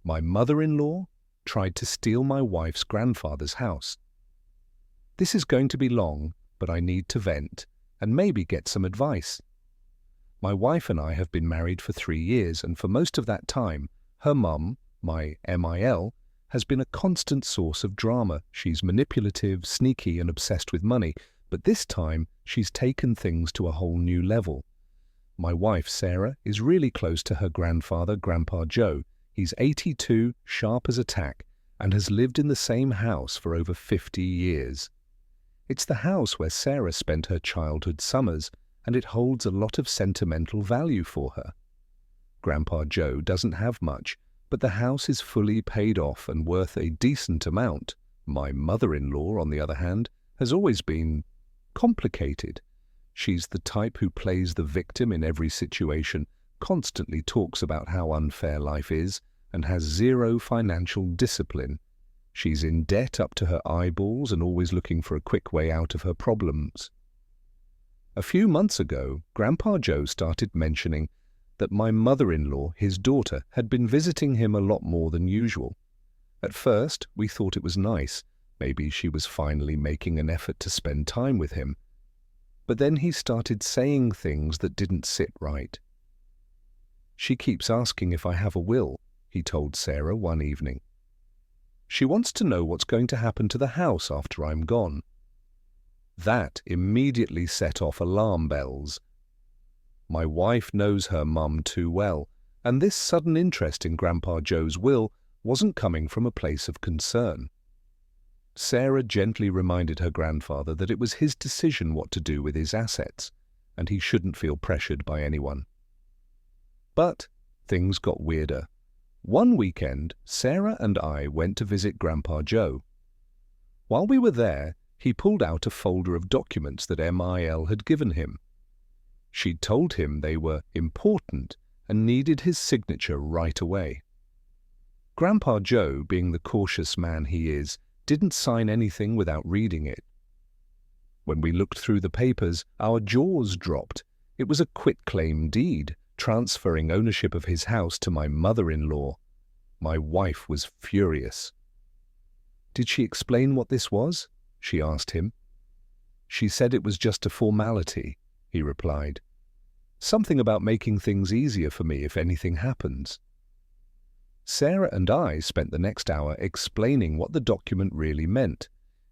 My mother-in-law tried to steal my wife's grandfather's house. This is going to be long, but I need to vent and maybe get some advice. My wife and I have been married for 3 years, and for most of that time, her mum, my MIL, has been a constant source of drama. She's manipulative, sneaky, and obsessed with money, but this time she's taken things to a whole new level. My wife, Sarah, is really close to her grandfather, Grandpa Joe. He's 82, sharp as a tack, and has lived in the same house for over 50 years. It's the house where Sarah spent her childhood summers, and it holds a lot of sentimental value for her. Grandpa Joe doesn't have much, but the house is fully paid off and worth a decent amount. My mother-in-law, on the other hand, has always been complicated. She's the type who plays the victim in every situation, constantly talks about how unfair life is, and has zero financial discipline. She's in debt up to her eyeballs and always looking for a quick way out of her problems. A few months ago, Grandpa Joe started mentioning that my mother-in-law, his daughter, had been visiting him a lot more than usual. At first, we thought it was nice. Maybe she was finally making an effort to spend time with him. But then he started saying things that didn't sit right. She keeps asking if I have a will, he told Sarah one evening. She wants to know what's going to happen to the house after I'm gone. That immediately set off alarm bells. My wife knows her mum too well, and this sudden interest in Grandpa Joe's will wasn't coming from a place of concern. Sarah gently reminded her grandfather that it was his decision what to do with his assets, and he shouldn't feel pressured by anyone. But things got weirder. One weekend, Sarah and I went to visit Grandpa Joe. While we were there, he pulled out a folder of documents that MIL had given him. She'd told him they were important and needed his signature right away. Grandpa Joe, being the cautious man he is, didn't sign anything without reading it. When we looked through the papers, our jaws dropped. It was a quitclaim deed, transferring ownership of his house to my mother-in-law. My wife was furious. "Did she explain what this was?" she asked him. "She said it was just a formality," he replied. "Something about making things easier for me if anything happens." Sarah and I spent the next hour explaining what the document really meant.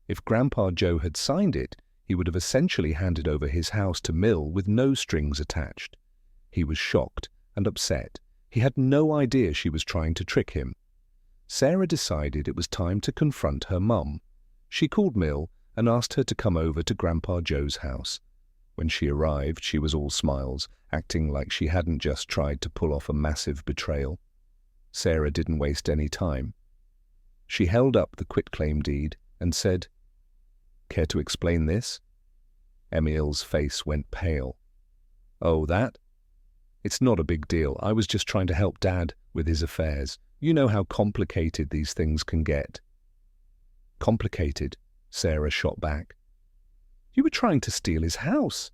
If Grandpa Joe had signed it, he would have essentially handed over his house to Mill with no strings attached. He was shocked and upset. He had no idea she was trying to trick him. Sarah decided it was time to confront her mum. She called Mill and asked her to come over to Grandpa Joe's house. When she arrived, she was all smiles, acting like she hadn't just tried to pull off a massive betrayal. Sarah didn't waste any time. She held up the quitclaim deed and said, "Care to explain this?" Emil's face went pale. "Oh, that? It's not a big deal. I was just trying to help Dad with his affairs. You know how complicated these things can get." "Complicated?" Sarah shot back. "You were trying to steal his house."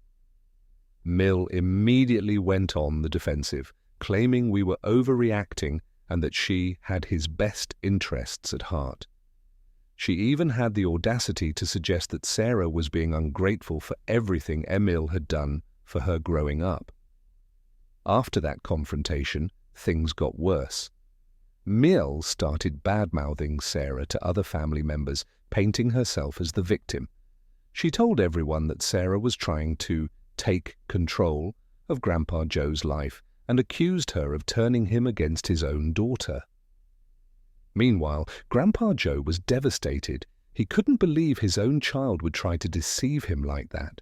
Mill immediately went on the defensive, claiming we were overreacting and that she had his best interests at heart. She even had the audacity to suggest that Sarah was being ungrateful for everything Emil had done for her growing up. After that confrontation, things got worse. Mill started bad-mouthing Sarah to other family members, painting herself as the victim. She told everyone that Sarah was trying to take control of Grandpa Joe's life and accused her of turning him against his own daughter. Meanwhile, Grandpa Joe was devastated. He couldn't believe his own child would try to deceive him like that.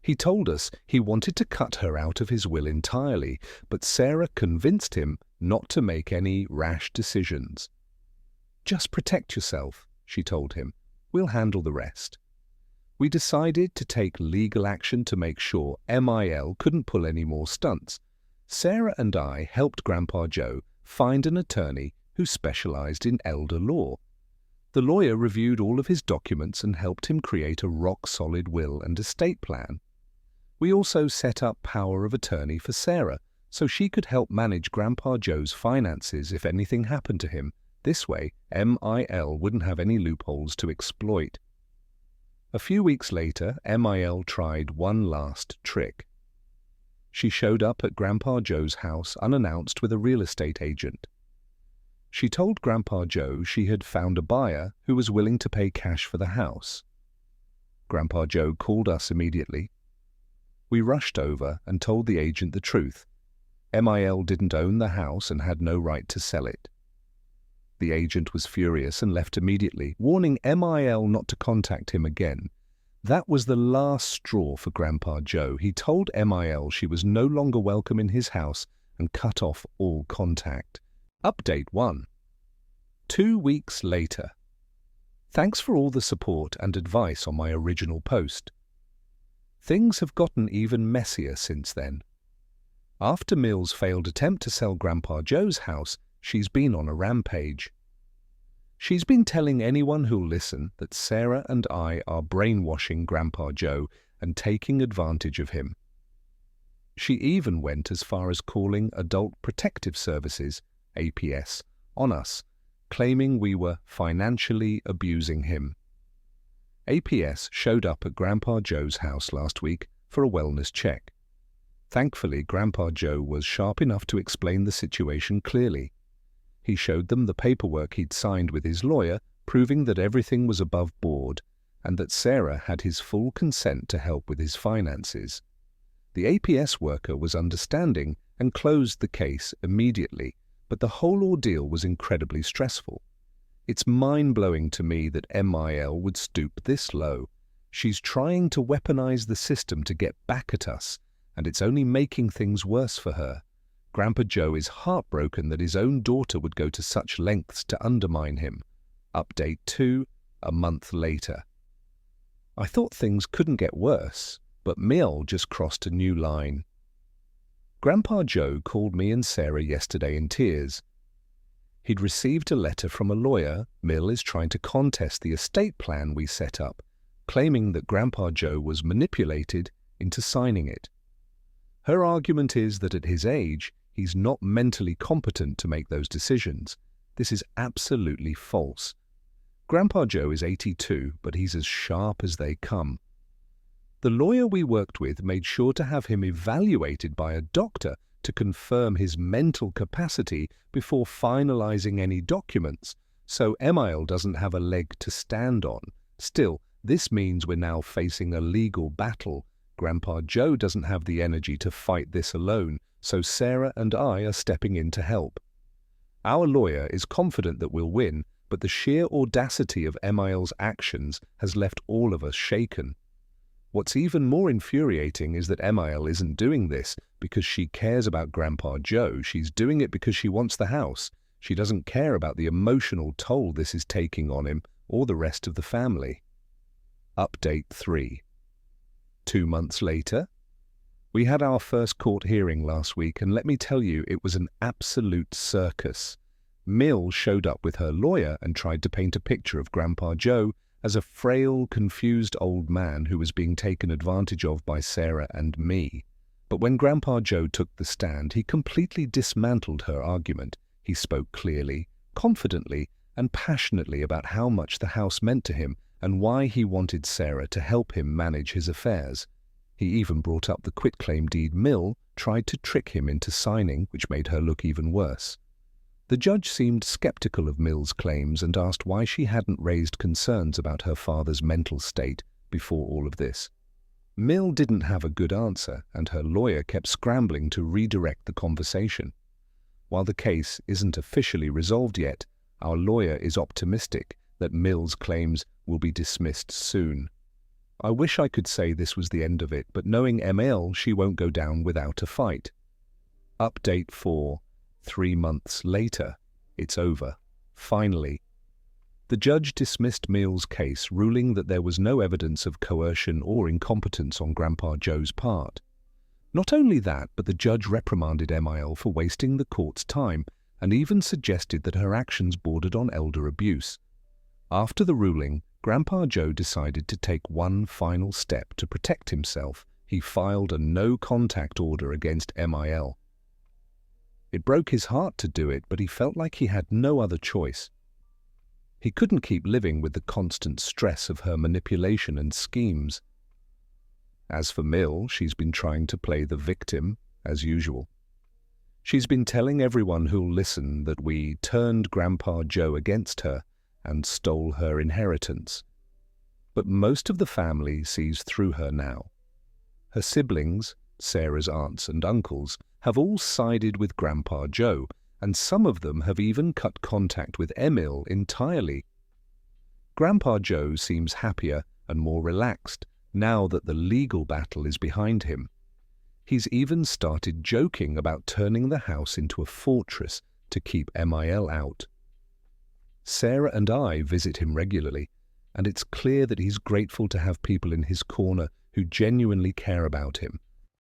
He told us he wanted to cut her out of his will entirely, but Sarah convinced him not to make any rash decisions. "Just protect yourself," she told him. "We'll handle the rest." We decided to take legal action to make sure MIL couldn't pull any more stunts. Sarah and I helped Grandpa Joe find an attorney who specialized in elder law. The lawyer reviewed all of his documents and helped him create a rock-solid will and estate plan. We also set up power of attorney for Sarah, so she could help manage Grandpa Joe's finances if anything happened to him, This way, MIL wouldn't have any loopholes to exploit. A few weeks later, MIL tried one last trick. She showed up at Grandpa Joe's house unannounced with a real estate agent. She told Grandpa Joe she had found a buyer who was willing to pay cash for the house. Grandpa Joe called us immediately. We rushed over and told the agent the truth. MIL didn't own the house and had no right to sell it. The agent was furious and left immediately, warning MIL not to contact him again. That was the last straw for Grandpa Joe. He told MIL she was no longer welcome in his house and cut off all contact. Update 1. 2 weeks later. Thanks for all the support and advice on my original post. Things have gotten even messier since then. After Mill's failed attempt to sell Grandpa Joe's house, she's been on a rampage. She's been telling anyone who'll listen that Sarah and I are brainwashing Grandpa Joe and taking advantage of him. She even went as far as calling Adult Protective Services, APS, on us, claiming we were financially abusing him. APS showed up at Grandpa Joe's house last week for a wellness check. Thankfully, Grandpa Joe was sharp enough to explain the situation clearly. He showed them the paperwork he'd signed with his lawyer, proving that everything was above board and that Sarah had his full consent to help with his finances. The APS worker was understanding and closed the case immediately, but the whole ordeal was incredibly stressful. It's mind-blowing to me that MIL would stoop this low. She's trying to weaponize the system to get back at us, and it's only making things worse for her. Grandpa Joe is heartbroken that his own daughter would go to such lengths to undermine him. Update 2, a month later. I thought things couldn't get worse, but Mill just crossed a new line. Grandpa Joe called me and Sarah yesterday in tears. He'd received a letter from a lawyer. Mill is trying to contest the estate plan we set up, claiming that Grandpa Joe was manipulated into signing it. Her argument is that at his age, he's not mentally competent to make those decisions. This is absolutely false. Grandpa Joe is 82, but he's as sharp as they come. The lawyer we worked with made sure to have him evaluated by a doctor to confirm his mental capacity before finalizing any documents, so MIL doesn't have a leg to stand on. Still, this means we're now facing a legal battle. Grandpa Joe doesn't have the energy to fight this alone, so Sarah and I are stepping in to help. Our lawyer is confident that we'll win, but the sheer audacity of MIL's actions has left all of us shaken. What's even more infuriating is that MIL isn't doing this because she cares about Grandpa Joe. She's doing it because she wants the house. She doesn't care about the emotional toll this is taking on him or the rest of the family. Update 3. 2 months later, we had our first court hearing last week, and let me tell you, it was an absolute circus. Mill showed up with her lawyer and tried to paint a picture of Grandpa Joe as a frail, confused old man who was being taken advantage of by Sarah and me. But when Grandpa Joe took the stand, he completely dismantled her argument. He spoke clearly, confidently, and passionately about how much the house meant to him and why he wanted Sarah to help him manage his affairs. He even brought up the quitclaim deed Mill tried to trick him into signing, which made her look even worse. The judge seemed skeptical of Mill's claims and asked why she hadn't raised concerns about her father's mental state before all of this. Mill didn't have a good answer, and her lawyer kept scrambling to redirect the conversation. While the case isn't officially resolved yet, our lawyer is optimistic that Mill's claims will be dismissed soon. I wish I could say this was the end of it, but knowing ML, she won't go down without a fight. Update 4. 3 months later, it's over. Finally. The judge dismissed Mill's case, ruling that there was no evidence of coercion or incompetence on Grandpa Joe's part. Not only that, but the judge reprimanded MIL for wasting the court's time and even suggested that her actions bordered on elder abuse. After the ruling, Grandpa Joe decided to take one final step to protect himself. He filed a no-contact order against MIL. It broke his heart to do it, but he felt like he had no other choice. He couldn't keep living with the constant stress of her manipulation and schemes. As for Mill, she's been trying to play the victim, as usual. She's been telling everyone who'll listen that we turned Grandpa Joe against her and stole her inheritance. But most of the family sees through her now. Her siblings, Sarah's aunts and uncles, have all sided with Grandpa Joe, and some of them have even cut contact with Emil entirely. Grandpa Joe seems happier and more relaxed now that the legal battle is behind him. He's even started joking about turning the house into a fortress to keep MIL out. Sarah and I visit him regularly, and it's clear that he's grateful to have people in his corner who genuinely care about him,